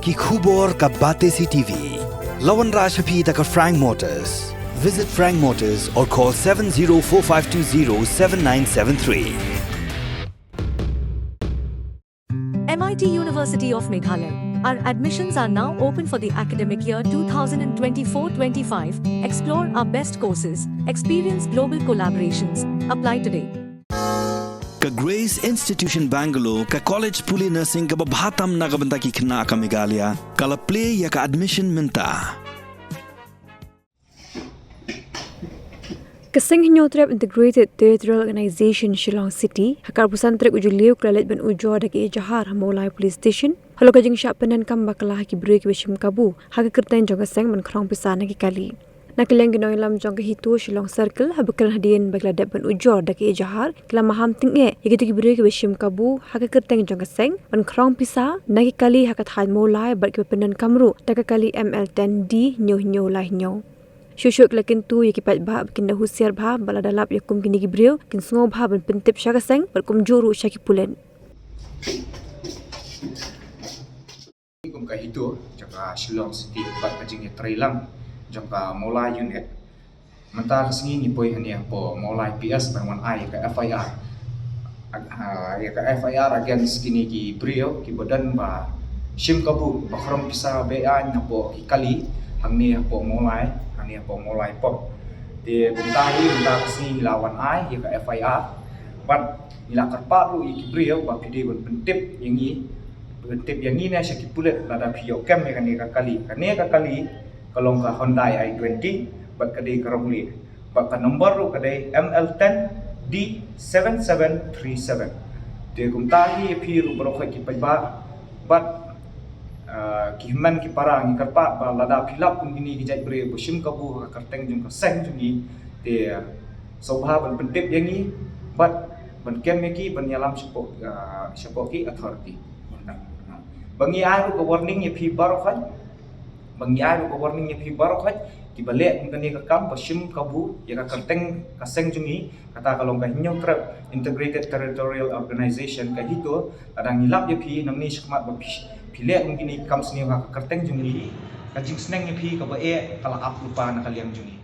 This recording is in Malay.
ki khubor ka bate CTV. Lawan Rashaphi taka Frank Motors. Visit Frank Motors or call 7045207973. MIT University of Meghalaya. Our admissions are now open for the academic year 2024-25. Explore our best courses. Experience global collaborations. Apply today. Ka Grace Institution Bangalore ka College Puli Nursing ka babhatam na kabanta ki khna ka Meghalaya kala play ya ka admission minta. Kasing Hinyotrap Integrated Territorial Organization Shillong City, hakar pusantrek ujuliu klalet ben ujo daki Jahar Hamolai Police Station, halo kajing syapanan kam bakala ki break beshim kabu, haka kertain jong kaseng ben krong pisana ki kali. Nakilang ginoy lam jong hitu Shillong Circle, habakran hadian bagla dep ben ujo daki Jahar, kila maham tingge, yigitu ki break beshim kabu, haka kertain jong kaseng ben krong pisa, naki kali haka thad molai bat ki penan kamru, daka kali ML10D nyo lai nyo. Syusyuk lakin tu yakipat bahab kinda husiar bahab bala dalap yakum kini gibriu kin sungo bahab ben pentip syakaseng berkum juru syaki pulen. Kum ka hitu jaka Shillong City bat kajing trailang jaka molai unit mentar singi ni poi hania po molai PS ban I ka FIR ya ka FIR against kini ki brio ki badan ba shim kabu bakram pisa ba nya po ki kali hangni po molai mulai pop di buntahi bunta kesini lawan ai ya ka FIR bat ila karparu ikibrio ba pidi ban pentip yang ni na syaki pulet lada pio kem ya kani ka kali kalong ka Hyundai i20 bat kadai karabuli bat ka nomor ru kadai ML10 D7737 di buntahi piru bro ki paiba bat kihiman ki parang karpa ba lada philap kun gini ki jai bre bushim kabu karteng jung ka seng jungi te sobha ban pentip yang ni bat ban kem ki ban yalam support ki authority bangi ai ko warning ye phi bar khat ki bale kun ni ka kam bushim kabu ya ka karteng ka seng jungi kata kalong ka hinyong trap integrated territorial organization ka hito adang hilap ye phi namni shikmat ba pilih mungkin ni kam seni ka kerteng jungi kajing seneng ni pi ka ba kala ap lupa na kaliang jungi.